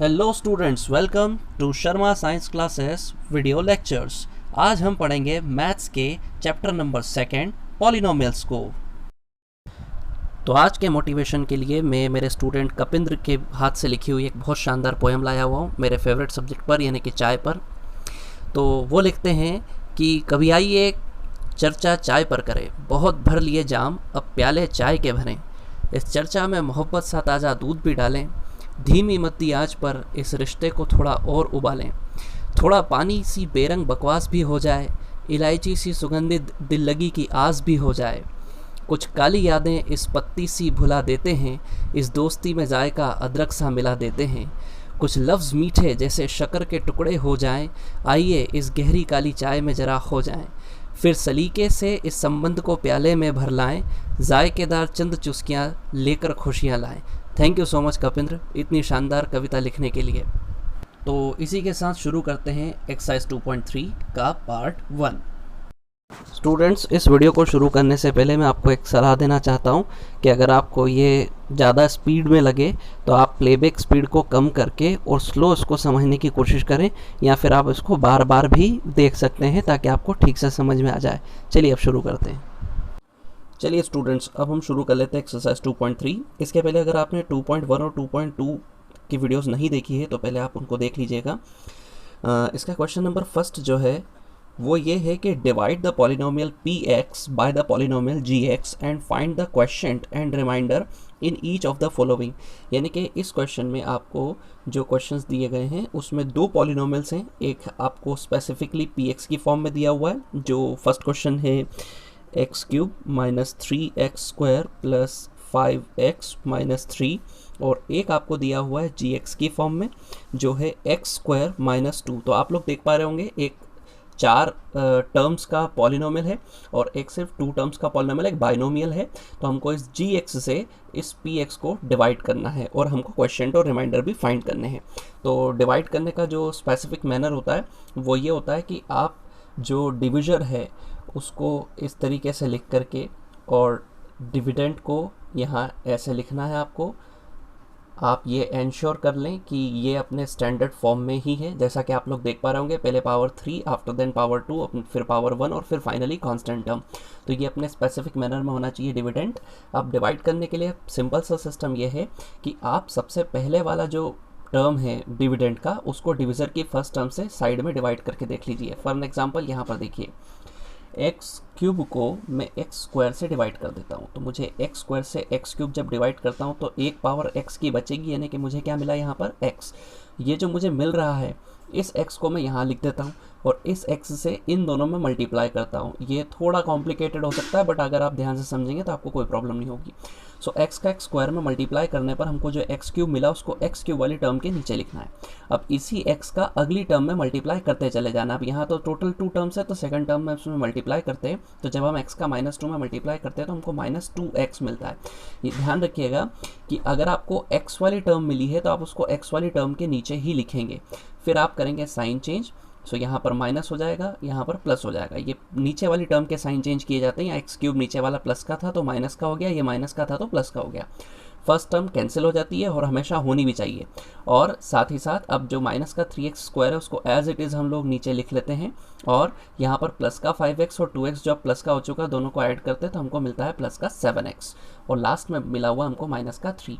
Hello students, welcome to Sharma science classes video lectures. आज हम पढ़ेंगे मैथ्स के चैप्टर नंबर 2 पॉलिनोमियल्स को। तो आज के मोटिवेशन के लिए मैं मेरे स्टूडेंट कपिंद्र के हाथ से लिखी हुई एक बहुत शानदार पोएम लाया हुआ हूँ मेरे फेवरेट सब्जेक्ट पर यानी कि चाय पर। तो वो लिखते हैं कि कभी आइए चर्चा चाय पर करें, बहुत भर लिए जाम अब प्याले चाय के भरें, इस चर्चा में मोहब्बत सा ताज़ा दूध भी डालें, धीमी मत्ती आंच पर इस रिश्ते को थोड़ा और उबालें, थोड़ा पानी सी बेरंग बकवास भी हो जाए, इलायची सी सुगंधित दिल लगी की आस भी हो जाए, कुछ काली यादें इस पत्ती सी भुला देते हैं, इस दोस्ती में जायका अदरक सा मिला देते हैं, कुछ लफ्ज़ मीठे जैसे शक्कर के टुकड़े हो जाएं, आइए इस गहरी काली चाय में ज़रा खो जाएं, फिर सलीके से इस संबंध को प्याले में भर लाएं, जायकेदार चंद चुस्कियाँ लेकर खुशियाँ लाएं। थैंक यू सो मच कपिंद्र, इतनी शानदार कविता लिखने के लिए। तो इसी के साथ शुरू करते हैं एक्सरसाइज 2.3 का पार्ट 1। स्टूडेंट्स, इस वीडियो को शुरू करने से पहले मैं आपको एक सलाह देना चाहता हूं कि अगर आपको ये ज़्यादा स्पीड में लगे तो आप प्लेबैक स्पीड को कम करके और स्लो इसको समझने की कोशिश करें, या फिर आप इसको बार बार भी देख सकते हैं ताकि आपको ठीक से समझ में आ जाए। चलिए अब शुरू करते हैं। चलिए स्टूडेंट्स, अब हम शुरू कर लेते हैं एक्सरसाइज 2.3। इसके पहले अगर आपने 2.1 और 2.2 की वीडियोस नहीं देखी है तो पहले आप उनको देख लीजिएगा। इसका क्वेश्चन नंबर फर्स्ट जो है वो ये है कि divide the polynomial px by the polynomial gx and find the quotient and remainder in each of the following. यानी कि इस क्वेश्चन में आपको जो क्वेश्चंस दिए गए हैं उसमें दो पॉलिनोमियल्स हैं, एक आपको स्पेसिफिकली px की फॉर्म में दिया हुआ है, जो फर्स्ट क्वेश्चन है x³ minus 3x² plus 5x - 3, और एक आपको दिया हुआ है gx की फॉर्म में जो है x² माइनस 2। तो आप लोग देख पा रहे होंगे एक 4 टर्म्स का पॉलिनोमियल है और एक सिर्फ 2 टर्म्स का पॉलिनोमियल, एक बाइनोमियल है। तो हमको इस gx से इस px को डिवाइड करना है और हमको क्वोशिएंट और रिमाइंडर भी फाइंड करने हैं। तो डिवाइड करने का जो स्पेसिफिक मैनर होता है वो ये होता है कि आप जो डिविजर है उसको इस तरीके से लिख करके और डिविडेंड को यहाँ ऐसे लिखना है आपको। आप ये एंश्योर कर लें कि ये अपने स्टैंडर्ड फॉर्म में ही है, जैसा कि आप लोग देख पा रहे होंगे, पहले पावर 3, आफ्टर देन पावर 2, फिर पावर 1 और फिर फाइनली कांस्टेंट टर्म। तो ये अपने स्पेसिफिक मैनर में होना चाहिए डिविडेंड। अब डिवाइड करने के लिए सिंपल सा सिस्टम ये है कि आप सबसे पहले वाला जो टर्म है डिविडेंड का उसको डिविज़र की फर्स्ट टर्म से साइड में डिवाइड करके देख लीजिए। फॉर एग्जांपल यहाँ पर देखिए x³ को मैं x² से डिवाइड कर देता हूँ, तो मुझे x² से x³ जब डिवाइड करता हूँ तो एक पावर x की बचेगी, यानी कि मुझे क्या मिला यहाँ पर x। ये जो मुझे मिल रहा है इस x को मैं यहाँ लिख देता हूँ और इस x से इन दोनों में मल्टीप्लाई करता हूँ। ये थोड़ा कॉम्प्लिकेटेड हो सकता है बट अगर आप ध्यान से समझेंगे तो आपको कोई प्रॉब्लम नहीं होगी। सो x का x² में मल्टीप्लाई करने पर हमको जो x³ मिला उसको x³ वाली टर्म के नीचे लिखना है। अब इसी x का अगली टर्म में मल्टीप्लाई करते चले जाना। अब यहाँ तो टोटल 2 टर्म्स है तो सेकंड टर्म में उसमें मल्टीप्लाई करते हैं, तो जब हम x का -2 में मल्टीप्लाई करते हैं तो हमको -2x मिलता है। ये ध्यान रखिएगा कि अगर आपको x वाली टर्म मिली है तो आप उसको x वाली टर्म के नीचे ही लिखेंगे, फिर आप करेंगे साइन चेंज। सो यहाँ पर माइनस हो जाएगा, यहाँ पर प्लस हो जाएगा। ये नीचे वाली टर्म के साइन चेंज किए जाते हैं। यहाँ x³ नीचे वाला प्लस का था तो माइनस का हो गया, ये माइनस का था तो प्लस का हो गया। फर्स्ट टर्म कैंसिल हो जाती है और हमेशा होनी भी चाहिए। और साथ ही साथ अब जो माइनस का 3x² है उसको एज इट इज़ हम लोग नीचे लिख लेते हैं और यहाँ पर प्लस का 5x और 2x जो प्लस का हो चुका दोनों को ऐड करते हैं तो हमको मिलता है प्लस का 7x और लास्ट में मिला हुआ हमको माइनस का 3।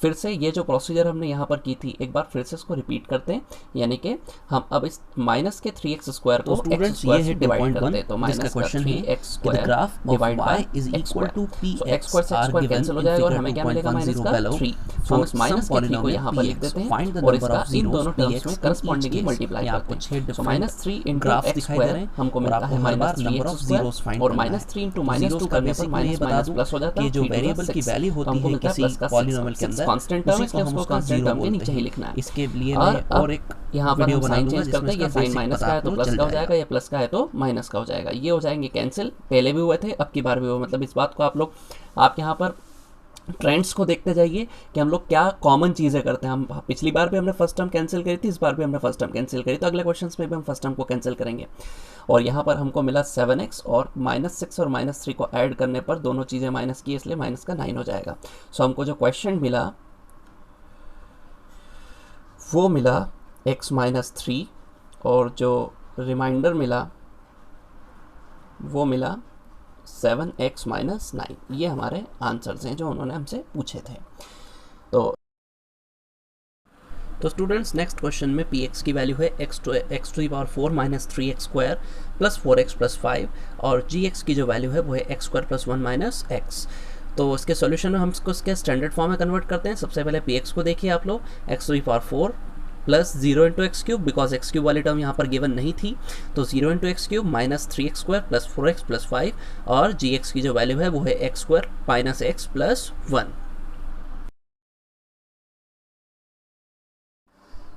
फिर से ये जो प्रोसीजर हमने यहाँ पर की थी एक बार फिर से इसको रिपीट करते हैं, यानी कि हम अब इस माइनस के 3x² को x² से डिवाइड करते हैं। तो माइनस का 3x² डिवाइड बाय x² से x² कैंसिल हो जाएगा और हमें क्या मिलेगा माइनस का 3। तो हम इस माइनस के 3 को यहाँ पर लिख देते हैं और इसका इन दोनों टर्म्स में करस्पॉन्डिंगली मल्टीप्लाई करते हैं। तो -3 × x² हमको मिलता है -3x² और -3 × -2 करने पर माइनस प्लस हो जाता है। जो वेरिएबल की वैल्यू होती है किसी पॉलिनोमियल के अंदर कांस्टेंट टर्म है इसलिए उसको कांस्टेंट टर्म के नीचे ही लिखना है। इसके लिए मैं और एक यहाँ पर हम साइन चेंज करते हैं, ये साइन माइनस का है तो प्लस का हो जाएगा, ये प्लस का है तो माइनस का हो जाएगा। ये हो जाएंगे कैंसिल, पहले भी हुए थे अब की बार भी हुए। मतलब इस बात को आप लोग आप यहाँ पर ट्रेंड्स को देखते जाइए कि हम लोग क्या कॉमन चीज़ें करते हैं। हम पिछली बार भी हमने फर्स्ट टर्म कैंसिल करी थी, इस बार भी हमने फर्स्ट टर्म कैंसिल करी, तो अगले क्वेश्चंस में भी हम फर्स्ट टर्म को कैंसिल करेंगे। और यहाँ पर हमको मिला 7x और -6 और -3 को ऐड करने पर दोनों चीज़ें माइनस की इसलिए माइनस का 9 हो जाएगा। सो हमको जो क्वेश्चन मिला वो मिला x-3 और जो रिमाइंडर मिला वो मिला 7x-9। ये हमारे आंसर्स हैं जो उन्होंने हमसे पूछे थे। तो स्टूडेंट्स नेक्स्ट क्वेश्चन में px की वैल्यू है x to the power 4 minus 3x square plus 4x plus 5 और gx की जो वैल्यू है वो है x square plus 1 minus x। तो इसके सॉल्यूशन में हम इसको इसके स्टैंडर्ड फॉर्म में कन्वर्ट करते हैं। सबसे पहले px को देखिए आप लोग, x to the power 4 plus 0 into x cube, because x cube वाली टर्म यहाँ पर गिवन नहीं थी, तो 0 into x cube minus 3x square plus 4x plus 5 और gx की जो वैल्यू है वो है x square minus x plus 1।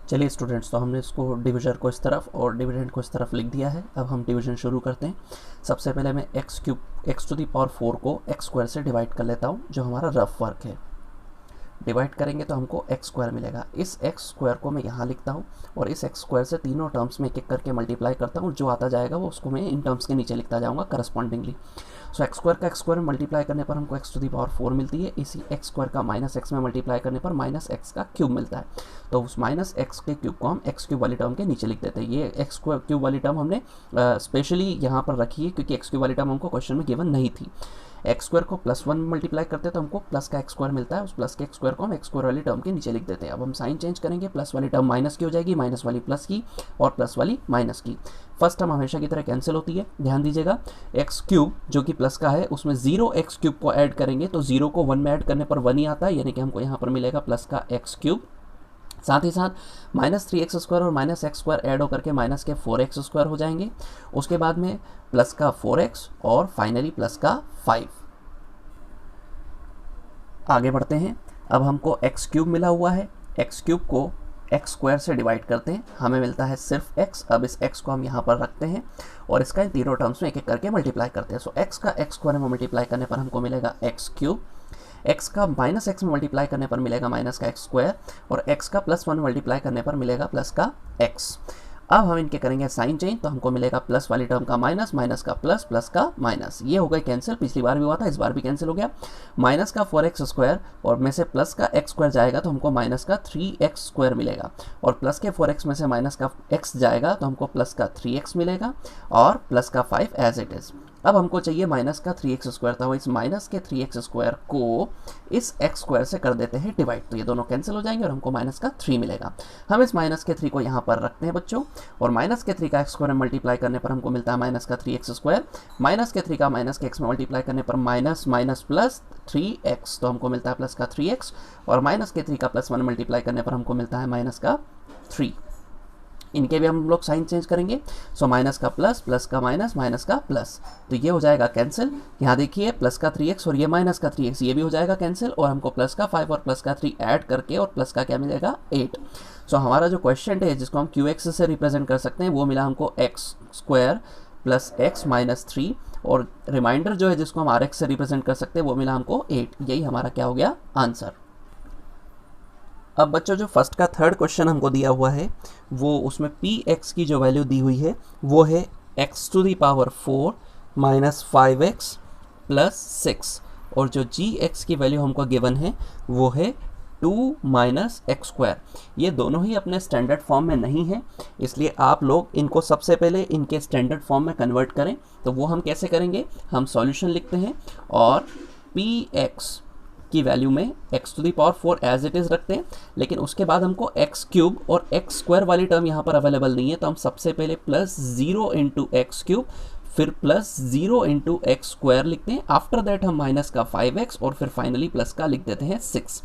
चलिए स्टूडेंट्स, तो हमने इसको डिविजन को इस तरफ और डिविडेंड को इस तरफ लिख दिया है। अब हम डिवीजन शुरू करते हैं। सबसे पहले मैं x टू दी पावर 4 को x स्क्वायर से डिवाइड कर लेता हूँ, जो हमारा रफ वर्क है। डिवाइड करेंगे तो हमको x स्क्वायर मिलेगा। इस x स्क्वायर को मैं यहाँ लिखता हूँ और इस x स्क्वायर से तीनों टर्म्स में एक एक करके मल्टीप्लाई करता हूँ। जो आता जाएगा वो उसको मैं इन टर्म्स के नीचे लिखता जाऊँगा करस्पॉन्डिंगली। सो x स्क्वायर का x स्क्वायर में मल्टीप्लाई करने पर हमको x टू दी पावर 4 मिलती है। इसी x स्क्वायर का माइनस x में मल्टीप्लाई करने पर माइनस x का क्यूब मिलता है। तो उस माइनस x के क्यूब को हम x क्यूब वाली टर्म के नीचे लिख देते हैं। ये x क्यूब वाली टर्म हमने स्पेशली यहाँ पर रखी है क्योंकि x क्यूब वाली टर्म हमको क्वेश्चन में गिवन नहीं थी। एक्स स्क्वायर को प्लस 1 मल्टीप्लाई करते हैं तो हमको प्लस का एक्स स्क्वायर मिलता है। उस प्लस के एक्स स्क्वायर को हम एक्स स्क्वायर वाली टर्म के नीचे लिख देते हैं। अब हम साइन चेंज करेंगे, प्लस वाली टर्म माइनस की हो जाएगी, माइनस वाली प्लस की और प्लस वाली माइनस की। फर्स्ट टर्म हमेशा की तरह कैंसिल होती है। ध्यान दीजिएगा, एक्स क्यूब जो कि प्लस का है उसमें 0 एक्स क्यूब को ऐड करेंगे तो 0 को 1 में ऐड करने पर 1 ही आता है, यानी कि हमको यहाँ पर मिलेगा प्लस का एक्स क्यूब। साथ ही साथ माइनस 3x स्क्वायर और माइनस एक्स स्क्वायर ऐड होकर के माइनस के 4x स्क्वायर हो जाएंगे। उसके बाद में प्लस का 4x और फाइनली प्लस का 5। आगे बढ़ते हैं। अब हमको एक्स क्यूब मिला हुआ है, एक्स क्यूब को एक्स स्क्वायर से डिवाइड करते हैं, हमें मिलता है सिर्फ एक्स। अब इस एक्स को हम यहाँ पर रखते हैं और इसका इन तीनों टर्म्स में एक एक करके मल्टीप्लाई करते हैं। सो एक्स का एक्स स्क्वायर में मल्टीप्लाई करने पर हमको मिलेगा एक्स क्यूब, एक्स का माइनस एक्स में मल्टीप्लाई करने पर मिलेगा माइनस का एक्स स्क्वायर और एक्स का प्लस 1 मल्टीप्लाई करने पर मिलेगा प्लस का एक्स। अब हम इनके करेंगे साइन चेंज, तो हमको मिलेगा प्लस वाली टर्म का माइनस, माइनस का प्लस, प्लस का माइनस। ये हो गए कैंसिल, पिछली बार भी हुआ था, इस बार भी कैंसिल हो गया। माइनस का 4x स्क्वायर और में से प्लस का x स्क्वायर जाएगा तो हमको माइनस का 3x स्क्वायर मिलेगा और प्लस के 4x में से माइनस का x जाएगा तो हमको प्लस का 3x मिलेगा और प्लस का 5 एज इट इज़। अब हमको चाहिए माइनस का 3x स्क्वायर, तो इस माइनस के 3x स्क्वायर को इस x स्क्वायर से कर देते हैं डिवाइड, तो ये दोनों कैंसिल हो जाएंगे और हमको माइनस का 3 मिलेगा। हम इस माइनस के 3 को यहाँ पर रखते हैं बच्चों और माइनस के 3 का x स्क्वायर में मल्टीप्लाई करने पर हमको मिलता है माइनस का 3x स्क्वायर। माइनस के 3 का माइनस के x में मल्टीप्लाई करने पर माइनस माइनस प्लस 3x, तो हमको मिलता है प्लस का 3x और माइनस के 3 का प्लस 1 मल्टीप्लाई करने पर हमको मिलता है माइनस का 3। इनके भी हम लोग साइन चेंज करेंगे। सो माइनस का प्लस, प्लस का माइनस, माइनस का प्लस, तो ये हो जाएगा कैंसिल। यहाँ देखिए प्लस का 3x और ये माइनस का 3x, ये भी हो जाएगा कैंसिल और हमको प्लस का 5 और प्लस का 3 ऐड करके और प्लस का क्या मिलेगा 8। सो हमारा जो क्वेश्चन है जिसको हम QX से रिप्रेजेंट कर सकते हैं वो मिला हमको x square plus x minus 3 और रिमाइंडर जो है जिसको हम RX से रिप्रेजेंट कर सकते हैं वो मिला हमको 8। यही हमारा क्या हो गया आंसर। अब बच्चों जो फर्स्ट का थर्ड क्वेश्चन हमको दिया हुआ है वो उसमें px की जो वैल्यू दी हुई है वो है x to the power 4 minus 5x plus 6 और जो gx की वैल्यू हमको गिवन है वो है 2 माइनस एक्स स्क्वायर। ये दोनों ही अपने स्टैंडर्ड फॉर्म में नहीं है, इसलिए आप लोग इनको सबसे पहले इनके स्टैंडर्ड फॉर्म में कन्वर्ट करें। तो वो हम कैसे करेंगे, हम सॉल्यूशन लिखते हैं और px की वैल्यू में x to the power 4 as it is रखते हैं, लेकिन उसके बाद हमको x क्यूब और x स्क्वायर वाली टर्म यहाँ पर अवेलेबल नहीं है, तो हम सबसे पहले प्लस 0 इंटू एक्स क्यूब फिर प्लस 0 इंटू एक्स स्क्वायर लिखते हैं। आफ्टर दैट हम माइनस का 5x और फिर फाइनली प्लस का लिख देते हैं 6।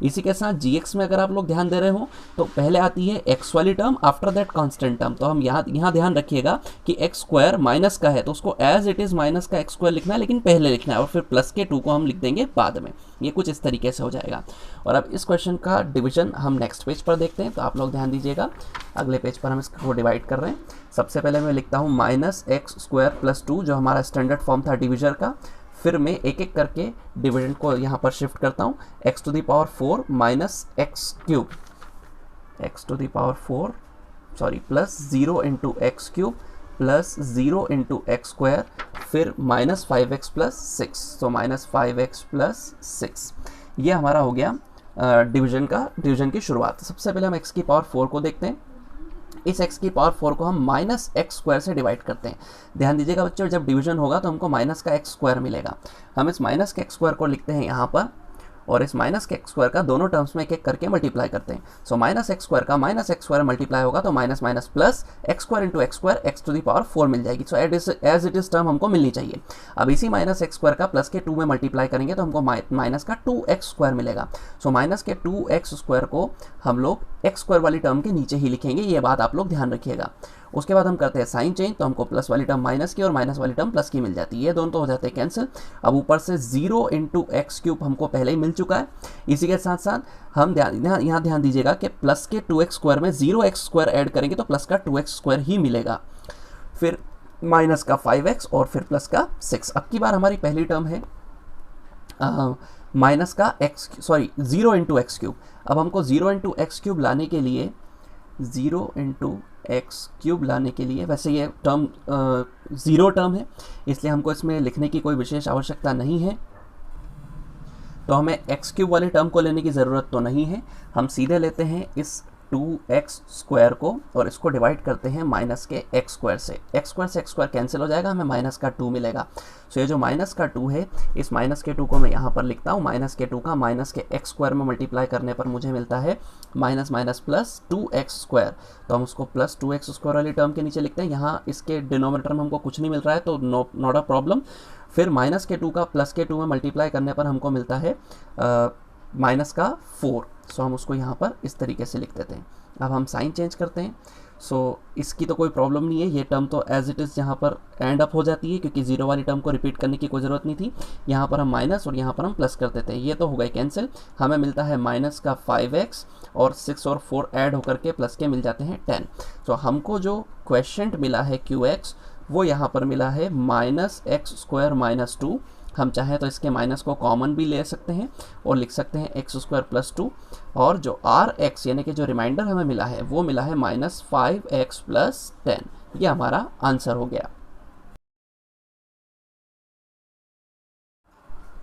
इसी के साथ gx में अगर आप लोग ध्यान दे रहे हो तो पहले आती है x वाली term, after that constant term. तो हम यहाँ ध्यान रखिएगा कि x स्क्वायर माइनस का है तो उसको एज इट इज़ माइनस का x स्क्वायर लिखना है, लेकिन पहले लिखना है और फिर प्लस के 2 को हम लिख देंगे बाद में। ये कुछ इस तरीके से हो जाएगा। और अब इस क्वेश्चन का डिवीजन हम नेक्स्ट पेज पर देखते हैं, तो आप लोग ध्यान दीजिएगा। अगले पेज पर हम इसको डिवाइड कर रहे हैं। सबसे पहले मैं लिखता हूँ माइनस एक्स स्क्वायर प्लस 2 जो हमारा स्टैंडर्ड फॉर्म था डिविजन का। फिर मैं एक एक करके डिविजन को यहाँ पर शिफ्ट करता हूँ। X to the power 4 minus x cube, x to the power 4 sorry plus 0 into x cube plus 0 into x square फिर माइनस 5x प्लस 6, तो माइनस 5x प्लस 6। ये हमारा हो गया डिवीजन की शुरुआत। सबसे पहले हम x की पावर 4 को देखते हैं। इस x की पावर 4 को हम माइनस एक्स स्क्वायर से डिवाइड करते हैं। ध्यान दीजिएगा बच्चों, जब डिवीजन होगा तो हमको माइनस का एक्स स्क्वायर मिलेगा। हम इस माइनस के एक्स स्क्वायर को लिखते हैं यहाँ पर, और इस माइनस के एक्स स्क्वायर का दोनों टर्म्स में एक एक करके मल्टीप्लाई करते हैं। सो माइनस एक्स स्क्वायर का माइनस एक्स स्क्वायर मल्टीप्लाई होगा तो minus minus plus x square into x square x to the power 4 मिल जाएगी। So as it is term हमको मिलनी चाहिए। अब इसी माइनस एक्स स्क्वायर का प्लस के 2 में मल्टीप्लाई करेंगे तो हमको माइनस का 2x स्क्वायर मिलेगा। सो माइनस के 2x स्क्वायर को हम लोग एक्स स्क्वायर वाली टर्म के नीचे ही लिखेंगे, ये बात आप लोग ध्यान रखिएगा। उसके बाद हम करते हैं साइन चेंज, तो हमको प्लस वाली टर्म माइनस की और माइनस वाली टर्म प्लस की मिल जाती है। ये दोनों तो हो जाते हैं कैंसिल। अब ऊपर से 0 इंटू एक्स क्यूब हमको पहले ही मिल चुका है। इसी के साथ साथ हम यहाँ ध्यान दीजिएगा कि प्लस के 2x स्क्वायर में 0x स्क्वायर ऐड करेंगे तो प्लस का 2x स्क्वायर ही मिलेगा, फिर माइनस का 5x और फिर प्लस का 6। अब की बार हमारी पहली टर्म है माइनस का 0 इंटू एक्स क्यूब। अब हमको 0 इंटू एक्स क्यूब लाने के लिए 0 इंटू एक्स क्यूब लाने के लिए, वैसे ये टर्म 0 टर्म है इसलिए हमको इसमें लिखने की कोई विशेष आवश्यकता नहीं है, तो हमें एक्स क्यूब वाली टर्म को लेने की ज़रूरत तो नहीं है। हम सीधे लेते हैं इस 2x स्क्वायर को और इसको डिवाइड करते हैं माइनस के x स्क्वायर से। x स्क्वायर से x स्क्वायर कैंसिल हो जाएगा, हमें माइनस का 2 मिलेगा। सो ये जो माइनस का 2 है, इस माइनस के 2 को मैं यहाँ पर लिखता हूँ। माइनस के 2 का माइनस के x स्क्वायर में मल्टीप्लाई करने पर मुझे मिलता है minus minus plus 2x square. तो हम उसको प्लस 2x स्क्वायर वाली टर्म के नीचे लिखते हैं। यहाँ इसके डिनोमिनेटर में हमको कुछ नहीं मिल रहा है तो नॉट अ प्रॉब्लम। फिर माइनस के 2 का प्लस के 2 में मल्टीप्लाई करने पर हमको मिलता है माइनस का 4। सो हम उसको यहाँ पर इस तरीके से लिख देते हैं। अब हम साइन चेंज करते हैं। सो इसकी तो कोई प्रॉब्लम नहीं है, ये टर्म तो एज इट इज़ यहाँ पर एंड अप हो जाती है क्योंकि 0 वाली टर्म को रिपीट करने की कोई ज़रूरत नहीं थी। यहाँ पर हम माइनस और यहाँ पर हम प्लस कर देते हैं, ये तो हो गए कैंसिल। हमें मिलता है माइनस का 5x और 6 और 4 ऐड होकर के प्लस के मिल जाते हैं 10। सो हमको जो क्वेश्चन मिला है QX वो यहाँ पर मिला है माइनस एक्स स्क्वायर माइनस 2। हम चाहें तो इसके माइनस को कॉमन भी ले सकते हैं और लिख सकते हैं एक्स स्क्वायर प्लस 2, और जो RX यानी कि जो रिमाइंडर हमें मिला है वो मिला है माइनस 5x प्लस 10। ये हमारा आंसर हो गया।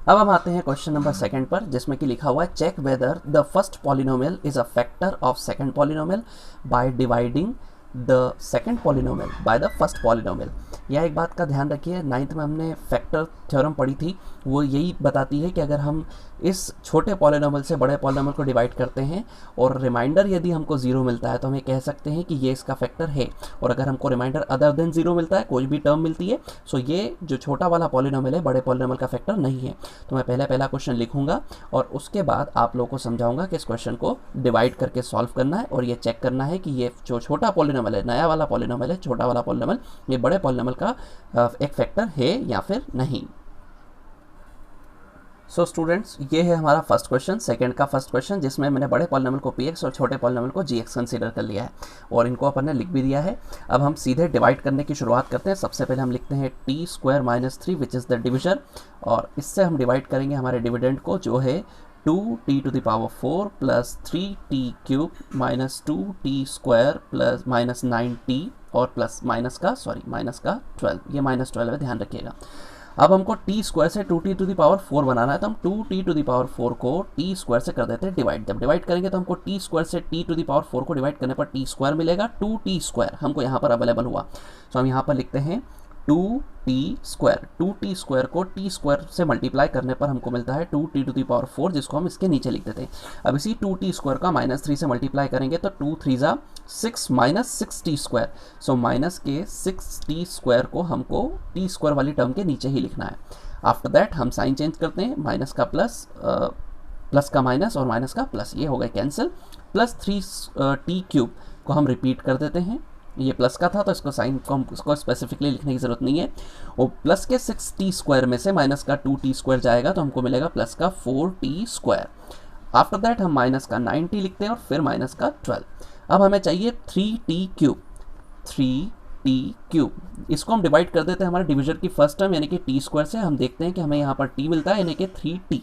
अब हम आते हैं क्वेश्चन नंबर 2 पर, जिसमें कि लिखा हुआ है check whether the first polynomial is a factor of second polynomial by dividing the second polynomial by the first polynomial. यह एक बात का ध्यान रखिए, 9th में हमने फैक्टर थ्योरम पढ़ी थी, वो यही बताती है कि अगर हम इस छोटे पॉलिनोमियल से बड़े पॉलिनोमियल को डिवाइड करते हैं और रिमाइंडर यदि हमको 0 मिलता है तो हम ये कह सकते हैं कि ये इसका फैक्टर है। और अगर हमको रिमाइंडर अदर देन 0 मिलता है, कोई भी टर्म मिलती है, सो ये जो छोटा वाला पॉलिनोमियल है बड़े पॉलिनोमियल का फैक्टर नहीं है। तो मैं पहला क्वेश्चन लिखूंगा और उसके बाद आप लोगों को समझाऊंगा कि इस क्वेश्चन को डिवाइड करके सॉल्व करना है और ये चेक करना है कि ये जो छोटा पॉलिनोमियल है, नया वाला पॉलिनोमियल है, छोटा वाला पॉलिनोमियल, ये बड़े पॉलिनोमियल का एक फैक्टर है या फिर नहीं। सो स्टूडेंट्स, ये है हमारा फर्स्ट क्वेश्चन, सेकंड का फर्स्ट क्वेश्चन, जिसमें मैंने बड़े पॉलिनोमियल को px और छोटे पॉलिनोमियल को gx कंसीडर कर लिया है और इनको अपन ने लिख भी दिया है। अब हम सीधे डिवाइड करने की शुरुआत करते हैं। सबसे पहले हम लिखते हैं t square minus 3 which is the division, और इससे हम डिवाइड करेंगे हमारे डिविडेंड को, जो है 2t to the power 4 plus 3t cube minus 2t square plus minus 9t और प्लस माइनस का 12, ये माइनस 12 है, ध्यान रखिएगा। अब हमको t स्क्वायर से 2t टू द पावर 4 बनाना है, तो हम 2t टू द पावर 4 को t स्क्वायर से कर देते हैं डिवाइड। जब डिवाइड करेंगे तो हमको t स्क्वायर से t टू द पावर 4 को डिवाइड करने पर t स्क्वायर मिलेगा, 2t स्क्वायर हमको यहाँ पर अवेलेबल हुआ। तो हम यहाँ पर लिखते हैं 2t स्क्वायर। 2t स्क्वायर को t स्क्वायर से मल्टीप्लाई करने पर हमको मिलता है 2t टू द पावर 4, जिसको हम इसके नीचे लिख देते हैं। अब इसी 2t स्क्वायर का माइनस 3 से मल्टीप्लाई करेंगे तो 2 3 जा 6 minus 6t square. So minus के 6t स्क्वायर को हमको t स्क्वायर वाली टर्म के नीचे ही लिखना है। आफ्टर दैट हम साइन चेंज करते हैं, माइनस का प्लस, प्लस का माइनस और माइनस का प्लस, ये हो गए कैंसिल। प्लस 3t क्यूब को हम रिपीट कर देते हैं, ये प्लस का था तो इसको साइन को हम इसको स्पेसिफिकली लिखने की ज़रूरत नहीं है। और प्लस के 6t स्क्वायर में से माइनस का 2t स्क्वायर जाएगा तो हमको मिलेगा प्लस का 4t स्क्वायर। आफ्टर दैट हम माइनस का 9t लिखते हैं और फिर माइनस का 12। अब हमें चाहिए 3t क्यूब, इसको हम डिवाइड कर देते हैं हमारे डिविजन की फर्स्ट टर्म यानी कि t स्क्वायर से। हम देखते हैं कि हमें यहाँ पर t मिलता है यानी कि 3t।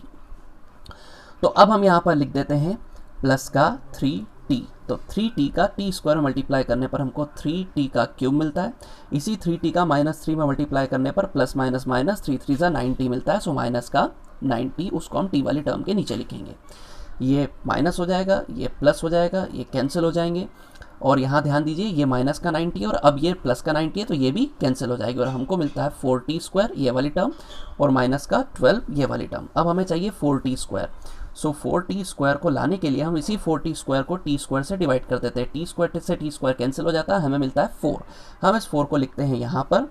तो अब हम यहाँ पर लिख देते हैं प्लस का 3t, तो 3t का t स्क्वायर में मल्टीप्लाई करने पर हमको 3t का क्यूब मिलता है। इसी 3t का माइनस 3 में मल्टीप्लाई करने पर प्लस माइनस माइनस 3 3 जा 9t मिलता है। सो माइनस का 9t, उसको हम t वाली टर्म के नीचे लिखेंगे। ये माइनस हो जाएगा, ये प्लस हो जाएगा, ये कैंसिल हो जाएंगे। और यहाँ ध्यान दीजिए ये माइनस का 90 है और अब ये प्लस का 90 है, तो ये भी कैंसिल हो जाएगी और हमको मिलता है 4t² ये वाली टर्म और माइनस का 12 ये वाली टर्म। अब हमें चाहिए 4t²। सो 4t² को लाने के लिए हम इसी 4t² को t² से डिवाइड कर देते हैं। t² से t² कैंसिल हो जाता है, हमें मिलता है 4। हम इस 4 को लिखते हैं यहाँ पर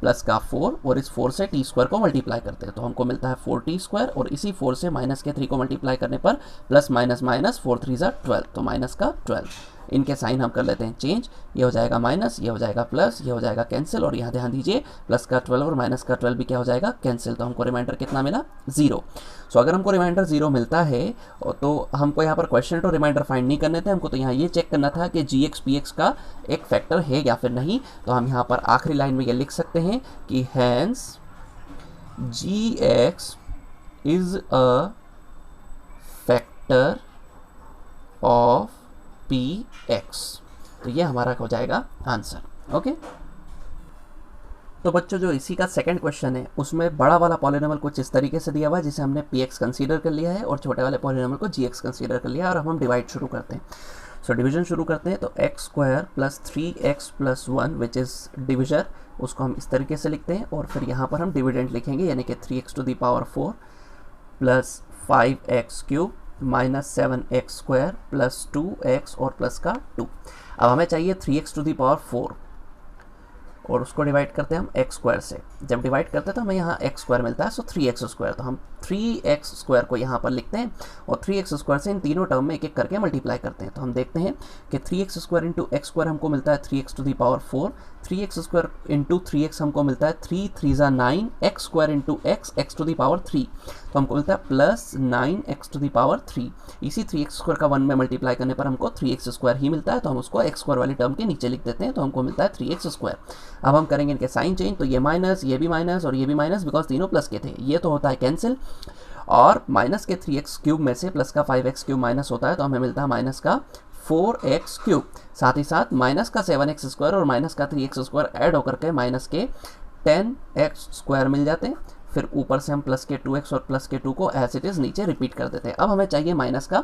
प्लस का 4 और इस 4 से t² को मल्टीप्लाई करते हैं तो हमको मिलता है 4t² और इसी 4 से माइनस के 3 को मल्टीप्लाई करने पर प्लस माइनस माइनस 4 3 12, तो माइनस का 12। इनके साइन हम कर लेते हैं चेंज, ये हो जाएगा माइनस, ये हो जाएगा प्लस, ये हो जाएगा कैंसिल और यहाँ ध्यान दीजिए प्लस का 12 और माइनस का 12 भी क्या हो जाएगा कैंसिल, तो हमको रिमाइंडर कितना मिला 0। सो अगर हमको रिमाइंडर 0 मिलता है तो हमको यहाँ पर क्वेश्चन टू रिमाइंडर फाइंड नहीं करने थे, हमको तो यहाँ ये चेक करना था कि gx px का एक फैक्टर है या फिर नहीं। तो हम यहाँ पर आखिरी लाइन में ये लिख सकते हैं कि hence gx is a factor of px, तो ये हमारा हो जाएगा आंसर। ओके, तो बच्चों जो इसी का सेकंड क्वेश्चन है उसमें बड़ा वाला पॉलिनोमियल कुछ इस तरीके से दिया हुआ है जिसे हमने px कंसीडर कर लिया है और छोटे वाले पॉलिनोमियल को gx कंसीडर कर लिया है और अब हम डिवाइड शुरू करते हैं। सो डिवीजन शुरू करते हैं, तो x² plus 3x plus 1 which is divisor, उसको हम इस तरीके से लिखते हैं और फिर यहाँ पर हम डिविडेंट लिखेंगे यानी कि 3x⁴ plus 5x³ minus 7x² plus 2x और प्लस का 2। अब हमें चाहिए 3x⁴ और उसको डिवाइड करते हैं हम x² से। जब डिवाइड करते हैं तो हमें यहाँ x² मिलता है, सो 3x², तो हम 3x² को यहाँ पर लिखते हैं और 3x² से इन तीनों टर्म में एक एक करके मल्टीप्लाई करते हैं। तो हम देखते हैं कि 3x² इंटू x² हमको मिलता है 3x⁴, 3x² इंटू 3x हमको मिलता है 3 3 9, x² इंटू x⁴, तो हमको मिलता है प्लस 9x⁴। इसी 3x² का 1 में मल्टीप्लाई करने पर हमको 3x² ही मिलता है, तो हम उसको x² वाली टर्म के नीचे लिख देते हैं, तो हमको मिलता है 3x²। अब हम करेंगे इनके साइन चेंज, तो ये माइनस, ये भी माइनस और ये भी माइनस, बिकॉज तीनों प्लस के थे, ये तो होता है कैंसिल। और माइनस के 3x³ में से प्लस का 5x³ माइनस होता है तो हमें मिलता है माइनस का 4x³। साथ ही साथ माइनस का 7x² और माइनस का 3x² ऐड होकर के माइनस के 10x² मिल जाते हैं। फिर ऊपर से हम प्लस के 2x और प्लस के 2 को एज इट इज़ नीचे रिपीट कर देते हैं। अब हमें चाहिए माइनस का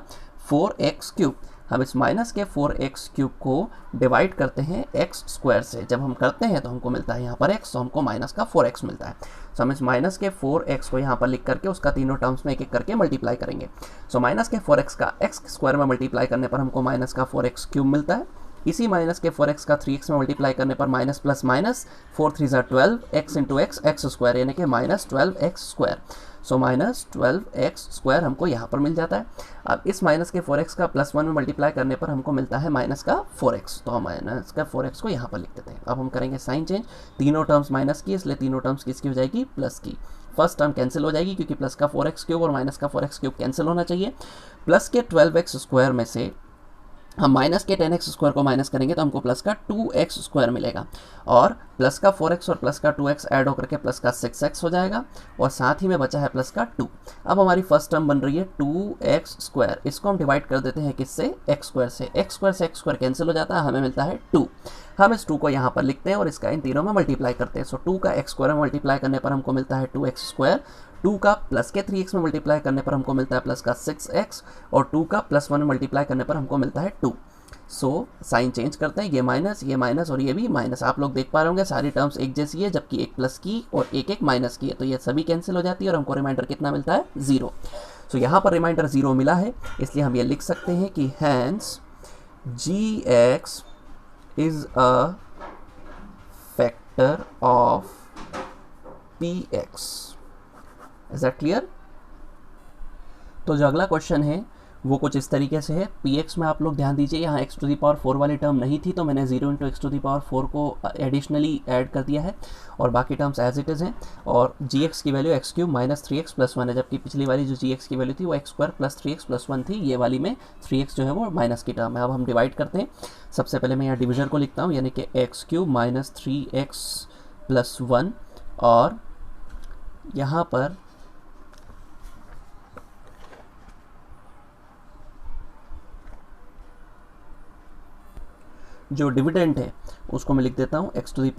4x³। हम इस माइनस के 4x³ को डिवाइड करते हैं x² से। जब हम करते हैं तो हमको मिलता है यहाँ पर x, तो हमको माइनस का 4x मिलता है। सो हम इस माइनस के 4x को यहाँ पर लिख करके उसका तीनों टर्म्स में एक एक करके मल्टीप्लाई करेंगे। सो माइनस के 4x का x² में मल्टीप्लाई करने पर हमको माइनस का 4x³ मिलता है। इसी माइनस के 4x का 3x में मल्टीप्लाई करने पर minus plus minus 4 3 12, x into x² यानी कि minus 12x²। So minus 12x² हमको यहाँ पर मिल जाता है। अब इस माइनस के 4x का प्लस 1 में मल्टीप्लाई करने पर हमको मिलता है माइनस का 4x, तो हम माइनस का 4x को यहाँ पर लिख देते हैं। अब हम करेंगे साइन चेंज, तीनों टर्म्स माइनस की, इसलिए तीनों टर्म्स किसकी हो जाएगी प्लस की। फर्स्ट टर्म कैंसिल हो जाएगी क्योंकि प्लस का 4x³ और माइनस का 4x³ कैंसिल होना चाहिए। प्लस के 12x² में से हम माइनस के 10x² को माइनस करेंगे तो हमको प्लस का 2x² मिलेगा और प्लस का 4x और प्लस का 2x ऐड होकर के प्लस का 6x हो जाएगा और साथ ही में बचा है प्लस का 2। अब हमारी फर्स्ट टर्म बन रही है 2x², इसको हम डिवाइड कर देते हैं किससे x² से। x² से x² कैंसिल हो जाता है, हमें मिलता है 2। हम इस 2 को यहाँ पर लिखते हैं और इसका इन तीनों में मल्टीप्लाई करते हैं। सो 2 का x² में मल्टीप्लाई करने पर हमको मिलता है 2x², 2 का प्लस के 3x में मल्टीप्लाई करने पर हमको मिलता है प्लस का 6x और 2 का प्लस 1 में मल्टीप्लाई करने पर हमको मिलता है 2। सो साइन चेंज करते हैं, ये माइनस और ये भी माइनस। आप लोग देख पा रहे होंगे सारी टर्म्स एक जैसी है, जबकि एक प्लस की और एक एक माइनस की है, तो ये सभी कैंसिल हो जाती है और हमको रिमाइंडर कितना मिलता है 0। सो यहाँ पर रिमाइंडर 0 मिला है, इसलिए हम ये लिख सकते हैं कि hence gx is a factor of px। Is that clear? तो जो अगला क्वेश्चन है वो कुछ इस तरीके से है। px में आप लोग ध्यान दीजिए, यहाँ x⁴ वाली टर्म नहीं थी तो मैंने 0 इंटू x⁴ को एडिशनली ऐड कर दिया है और बाकी टर्म्स एज इट इज़ हैं। और gx की value x³ minus 3x plus 1 है, जबकि पिछली वाली जो gx की वैल्यू थी वो x² प्लस 3x प्लस 1 थी। ये वाली में 3x जो है वो माइनस की टर्म है। अब हम डिवाइड करते हैं। सबसे पहले मैं यहाँ डिविजन को लिखता हूँ, यानी कि x³ माइनस 3x प्लस 1 और यहाँ पर जो डिविडेंड है उसको मैं लिख देता हूँ x⁵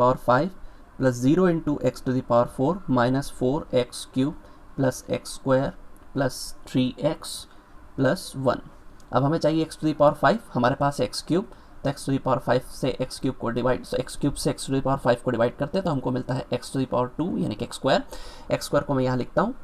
plus 0 into x⁴ minus 4x³ plus x² plus 3x plus 1। अब हमें चाहिए x टू द पावर 5, हमारे पास x क्यूब, तो x टू द पावर 5 से x क्यूब को डिवाइड, तो x क्यूब से x टू द पावर 5 को डिवाइड करते हैं तो हमको मिलता है x टू द पावर 2 यानी कि x स्क्वायर को मैं यहाँ लिखता हूँ।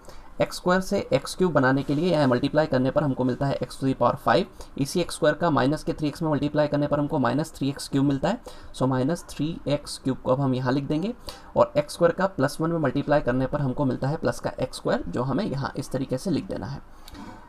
x स्क्वायर से x क्यूब बनाने के लिए यहाँ मल्टीप्लाई करने पर हमको मिलता है x टू द पावर 5, इसी x स्क्वायर का माइनस के 3x में मल्टीप्लाई करने पर हमको माइनस 3x क्यूब मिलता है। सो माइनस 3x क्यूब को अब हम यहाँ लिख देंगे, और x स्क्वायर का प्लस 1 में मल्टीप्लाई करने पर हमको मिलता है प्लस का x स्क्वायर, जो हमें यहाँ इस तरीके से लिख देना है।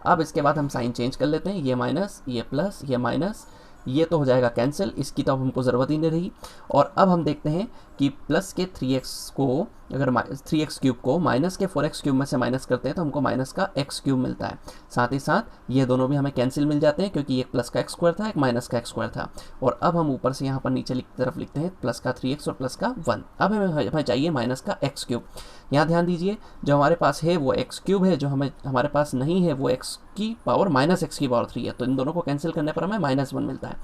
अब इसके बाद हम साइन चेंज कर लेते हैं, ये माइनस, ये प्लस, ये माइनस, ये तो हो जाएगा कैंसिल, इसकी तो अब हमको ज़रूरत ही नहीं रही। और अब हम देखते हैं कि प्लस के 3x को, अगर 3x क्यूब को माइनस के 4x क्यूब में से माइनस करते हैं तो हमको माइनस का x क्यूब मिलता है। साथ ही साथ ये दोनों भी हमें कैंसिल मिल जाते हैं, क्योंकि एक प्लस का x स्क्वायर था, एक माइनस का x स्क्वायर था। और अब हम ऊपर से यहाँ पर नीचे की तरफ लिखते हैं प्लस का 3x और प्लस का 1। अब हमें चाहिए माइनस का x क्यूब। यहाँ ध्यान दीजिए, जो हमारे पास है वो x क्यूब है, जो हमारे पास नहीं है वो x की पावर माइनस x की पावर 3 है। तो इन दोनों को कैंसिल करने पर हमें -1 मिलता है।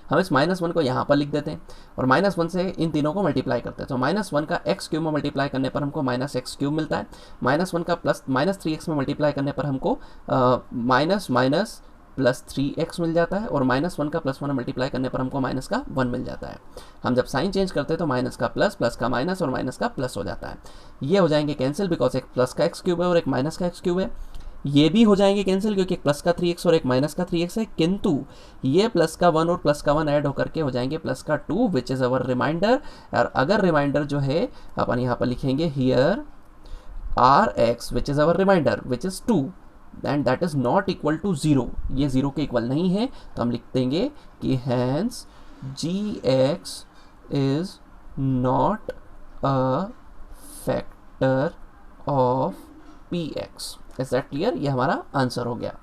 हम इस -1 को यहाँ पर लिख देते हैं और -1 से इन तीनों को मल्टीप्लाई करते हैं। तो -1 का x क्यूब में मल्टीप्लाई करने पर हमको -x क्यूब मिलता है। -1 का -3x में मल्टीप्लाई करने पर हमको प्लस 3x मिल जाता है, और -1 का +1 में मल्टीप्लाई करने पर हमको माइनस का 1 मिल जाता है। हम जब साइन चेंज करते हैं तो माइनस का प्लस, प्लस का माइनस और माइनस का प्लस हो जाता है। ये हो जाएंगे कैंसिल, बिकॉज एक प्लस का x क्यूब है और एक माइनस का x क्यूब है। ये भी हो जाएंगे कैंसिल, क्योंकि एक प्लस का 3x और एक माइनस का 3x है, किंतु ये प्लस का 1 और प्लस का 1 ऐड होकर के हो जाएंगे प्लस का 2, विच इज़ अवर रिमाइंडर। और अगर रिमाइंडर जो है अपन यहाँ पर लिखेंगे here Rx which is our remainder which is 2, and that is not equal to 0, ये 0 के इक्वल नहीं है, तो हम लिख देंगे कि hence Gx is not a factor of Px। Is that clear? ये हमारा आंसर हो गया।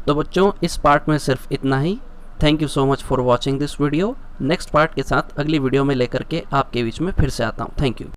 तो बच्चों, इस पार्ट में सिर्फ इतना ही। Thank you so much for watching this video. Next part के साथ अगली वीडियो में लेकर के आपके बीच में फिर से आता हूँ। Thank you.